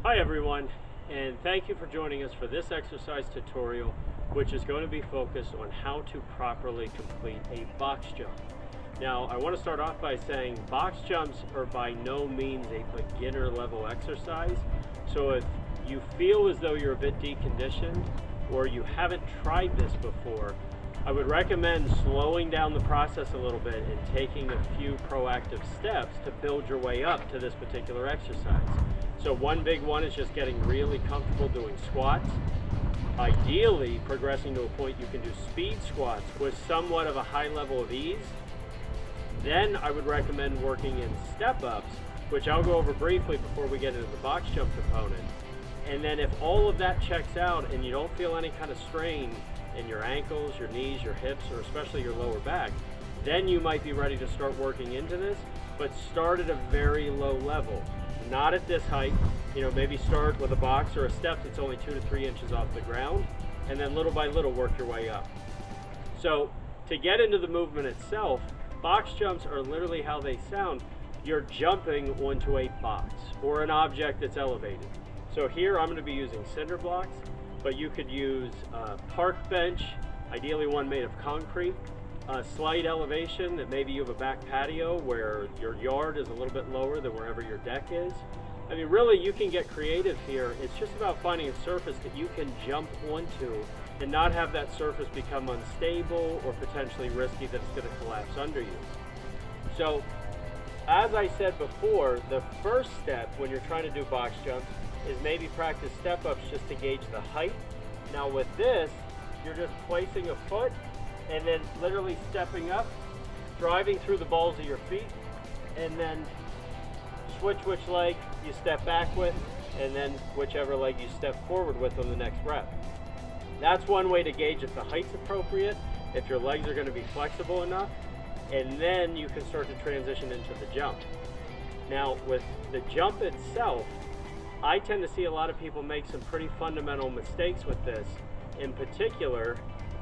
Hi everyone, and thank you for joining us for this exercise tutorial, which is going to be focused on how to properly complete a box jump. Now, I want to start off by saying box jumps are by no means a beginner level exercise. So if you feel as though you're a bit deconditioned or you haven't tried this before, I would recommend slowing down the process a little bit and taking a few proactive steps to build your way up to this particular exercise. So one big one is just getting really comfortable doing squats. Ideally, progressing to a point you can do speed squats with somewhat of a high level of ease. Then I would recommend working in step-ups, which I'll go over briefly before we get into the box jump component. And then if all of that checks out and you don't feel any kind of strain in your ankles, your knees, your hips, or especially your lower back, then you might be ready to start working into this, but start at a very low level. Not at this height, maybe start with a box or a step that's only 2 to 3 inches off the ground, and then little by little work your way up. So to get into the movement itself, box jumps are literally how they sound. You're jumping onto a box or an object that's elevated. So here I'm going to be using cinder blocks, but you could use a park bench, ideally one made of concrete, a slight elevation that maybe you have a back patio where your yard is a little bit lower than wherever your deck is. I mean, really, you can get creative here. It's just about finding a surface that you can jump onto and not have that surface become unstable or potentially risky that it's going to collapse under you. So, as I said before, the first step when you're trying to do box jumps is maybe practice step-ups just to gauge the height. Now with this, you're just placing a foot and then literally stepping up, driving through the balls of your feet, and then switch which leg you step back with, and then whichever leg you step forward with on the next rep. That's one way to gauge if the height's appropriate, if your legs are going to be flexible enough, and then you can start to transition into the jump. Now with the jump itself, I tend to see a lot of people make some pretty fundamental mistakes with this. In particular,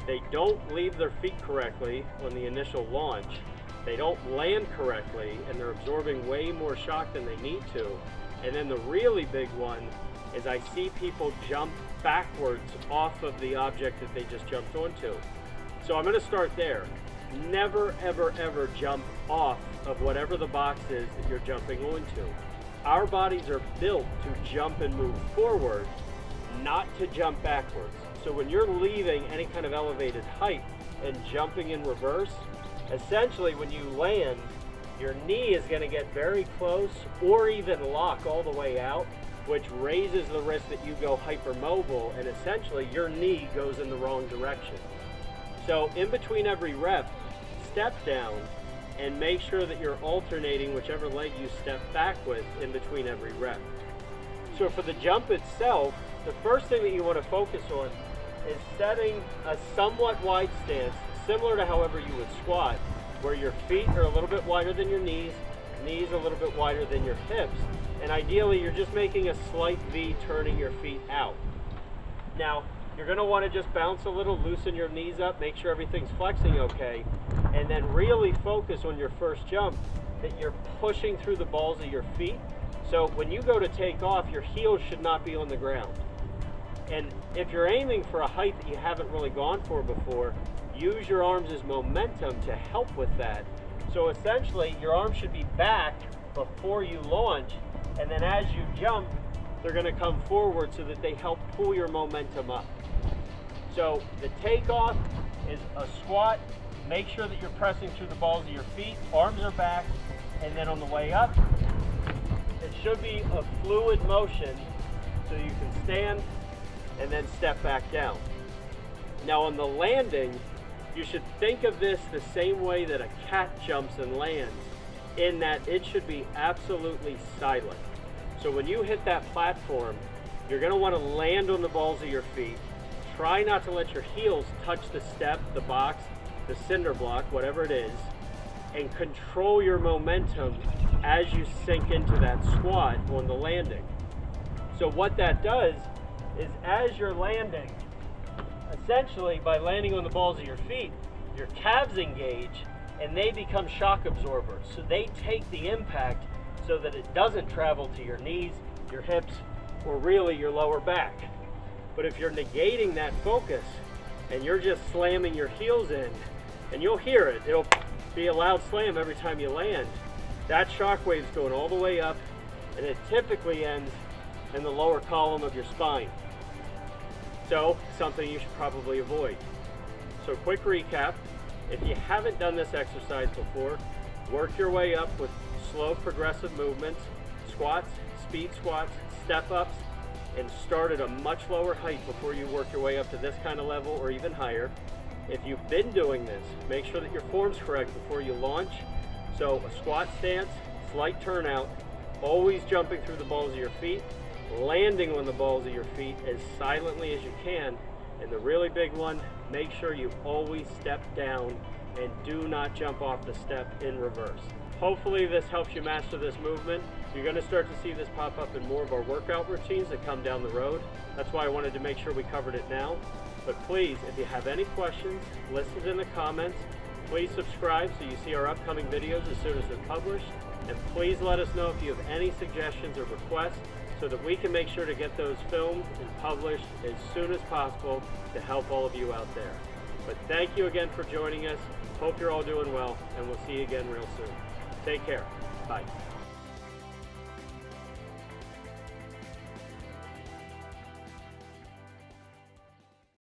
they don't leave their feet correctly on the initial launch. They don't land correctly, and they're absorbing way more shock than they need to. And then the really big one is I see people jump backwards off of the object that they just jumped onto. So I'm going to start there. Never, ever, ever jump off of whatever the box is that you're jumping onto. Our bodies are built to jump and move forward, not to jump backwards. So when you're leaving any kind of elevated height and jumping in reverse, essentially when you land, your knee is going to get very close or even lock all the way out, which raises the risk that you go hypermobile and essentially your knee goes in the wrong direction. So in between every rep, step down and make sure that you're alternating whichever leg you step back with in between every rep. So for the jump itself, the first thing that you want to focus on is setting a somewhat wide stance, similar to however you would squat, where your feet are a little bit wider than your knees a little bit wider than your hips, and ideally you're just making a slight V, turning your feet out. Now, you're going to want to just bounce a little, loosen your knees up, make sure everything's flexing okay, and then really focus on your first jump that you're pushing through the balls of your feet. So when you go to take off, your heels should not be on the ground. And if you're aiming for a height that you haven't really gone for before, use your arms as momentum to help with that. So essentially, your arms should be back before you launch, and then as you jump, they're going to come forward so that they help pull your momentum up. So the takeoff is a squat. Make sure that you're pressing through the balls of your feet, arms are back, and then on the way up, it should be a fluid motion so you can stand and then step back down. Now on the landing, you should think of this the same way that a cat jumps and lands, in that it should be absolutely silent. So when you hit that platform, you're going to want to land on the balls of your feet. Try not to let your heels touch the step, the box, the cinder block, whatever it is, and control your momentum as you sink into that squat on the landing. So what that does is as you're landing, essentially by landing on the balls of your feet, your calves engage and they become shock absorbers. So they take the impact so that it doesn't travel to your knees, your hips, or really your lower back. But if you're negating that focus and you're just slamming your heels in, and you'll hear it, it'll be a loud slam every time you land, that shock wave's going all the way up, and it typically ends in the lower column of your spine. So, something you should probably avoid. So quick recap, if you haven't done this exercise before, work your way up with slow progressive movements, squats, speed squats, step ups, and start at a much lower height before you work your way up to this kind of level or even higher. If you've been doing this, make sure that your form's correct before you launch. So a squat stance, slight turnout, always jumping through the balls of your feet, landing on the balls of your feet as silently as you can, and the really big one, make sure you always step down and do not jump off the step in reverse. Hopefully this helps you master this movement. You're going to start to see this pop up in more of our workout routines that come down the road. That's why I wanted to make sure we covered it now. But please, if you have any questions, list it in the comments. Please subscribe so you see our upcoming videos as soon as they're published. And please let us know if you have any suggestions or requests so that we can make sure to get those filmed and published as soon as possible to help all of you out there. But thank you again for joining us. Hope you're all doing well, and we'll see you again real soon. Take care. Bye.